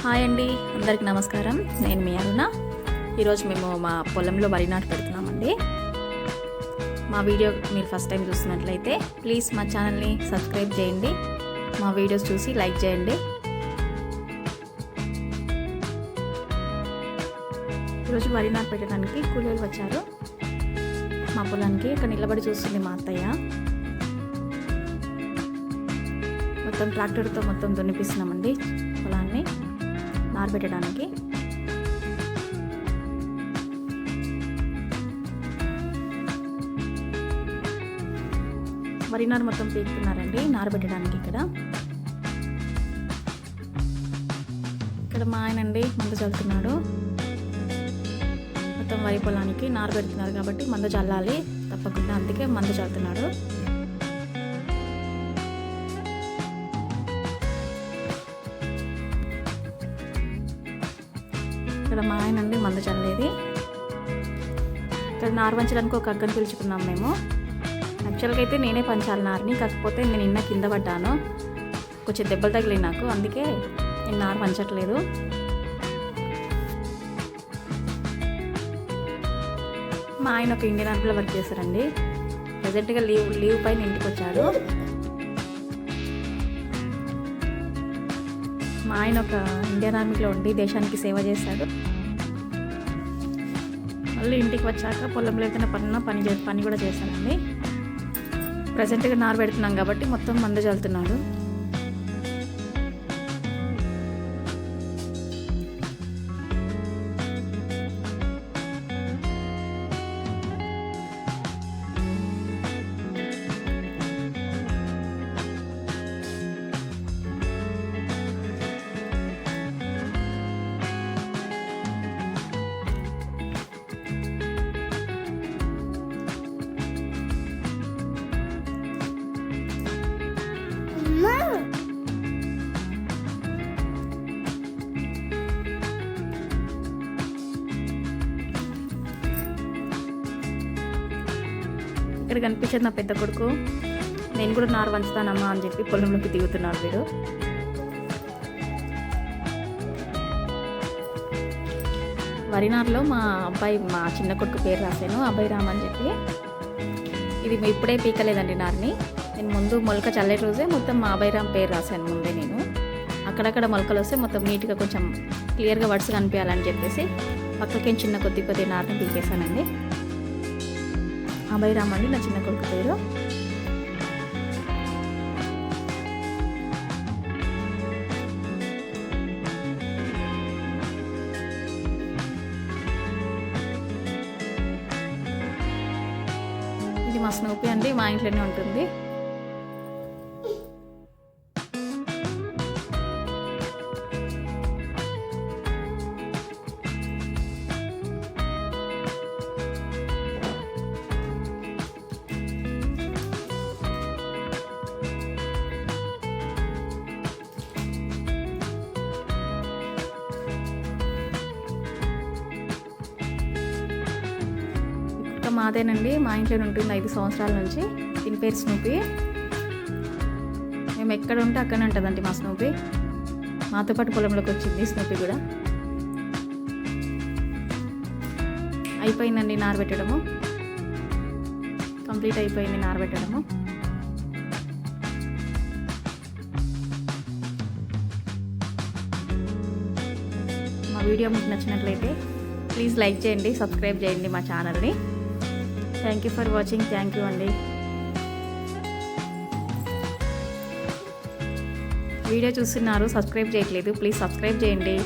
Hi అండి, అందరికి నమస్కారం. నేను మీ అరుణ. ఈరోజు మేము మా పొలంలో వరి నాటు పెడుతున్నామండి. మా వీడియో మీరు ఫస్ట్ టైం చూస్తున్నట్లయితే ప్లీజ్ మా ఛానల్ని సబ్స్క్రైబ్ చేయండి. మా వీడియోస్ చూసి లైక్ చేయండి. ఈరోజు వరి నాటు పెట్టడానికి కూలీలు వచ్చారు మా పొలానికి. ఇక్కడ నిలబడి చూస్తుంది మా అత్తయ్య. మొత్తం ట్రాక్టర్తో మొత్తం దున్నిపిస్తున్నామండి పొలాన్ని నారు పెట్టడానికి. వరి నారు మొత్తం పీకుతున్నారండి నారు పెట్టడానికి. ఇక్కడ మా ఆయన అండి మందు చల్లుతున్నాడు. మొత్తం వరి పొలానికి నారు పెడుతున్నారు కాబట్టి మందు చల్లాలి తప్పకుండా, అందుకే మందు చల్లుతున్నాడు. ఇక్కడ మా ఆయన అండి మందు చల్లేది. ఇక్కడ నారు పంచడానికి ఒక అక్కని పిలుచుకున్నాం మేము. యాక్చువల్గా అయితే నేనే పంచాలి నారుని, కాకపోతే నేను నిన్న కింద పడ్డాను, కొంచెం దెబ్బలు తగిలి నాకు, అందుకే నేను నారు పంచట్లేదు. మా ఆయన ఒక ఇండియన్ ఆర్మీలో వర్క్ చేశారండి. ప్రజెంట్గా లీవ్ పైన ఇంటికి వచ్చాడు. మా ఆయన ఒక ఇండియన్ ఆర్మీలో ఉండి దేశానికి సేవ చేశాడు. మళ్ళీ ఇంటికి వచ్చాక పొలంలో ఏదైనా పని కూడా చేశానండి. ప్రజెంట్గా నారు పెడుతున్నాం కాబట్టి మొత్తం మందు చల్లుతున్నాడు. ఇక్కడ కనిపించేది నా పెద్ద కొడుకు. నేను కూడా నారు వంచుతానమ్మా అని చెప్పి పొలంలోకి దిగుతున్నాడు వీడు. వరి నారులో మా చిన్న కొడుకు పేరు రాశాను, అబ్బాయి రామ్ అని చెప్పి. ఇది ఇప్పుడే పీకలేదండి నారుని, నేను ముందు మొలక చల్లే రోజే మొత్తం మా అబ్బాయి రామ్ పేరు రాశాను ముందే. నేను అక్కడక్కడ మొలకలు వస్తే మొత్తం నీట్గా కొంచెం క్లియర్గా వర్డ్స్ కనిపించాలని చెప్పేసి పక్కకేం చిన్న కొద్ది నారుని పీకేశానండి. అబ్బాయి రామ్ అండి నా చిన్న కొడుకు పేరు. ఇది మా స్నూపీ అండి, మా ఇంట్లోనే ఉంటుంది. మాదేనండి, మా ఇంట్లో ఉంటుంది 5 సంవత్సరాల నుంచి. దీని పేరు స్నూపీ. మేము ఎక్కడ ఉంటే అక్కడనే ఉంటుందండి మా స్నూపీ. మాతో పాటు పొలంలోకి వచ్చింది స్నూపీ కూడా. అయిపోయిందండి నారు పెట్టడము, కంప్లీట్ అయిపోయింది నారు పెట్టడము. మా వీడియో మీకు నచ్చినట్లయితే ప్లీజ్ లైక్ చేయండి, సబ్స్క్రైబ్ చేయండి మా ఛానల్ని. Thank you for watching. Thank you అండి. వీడియో చూస్తున్నారు, సబ్స్క్రైబ్ చేయట్లేదు, ప్లీజ్ సబ్స్క్రైబ్ చేయండి.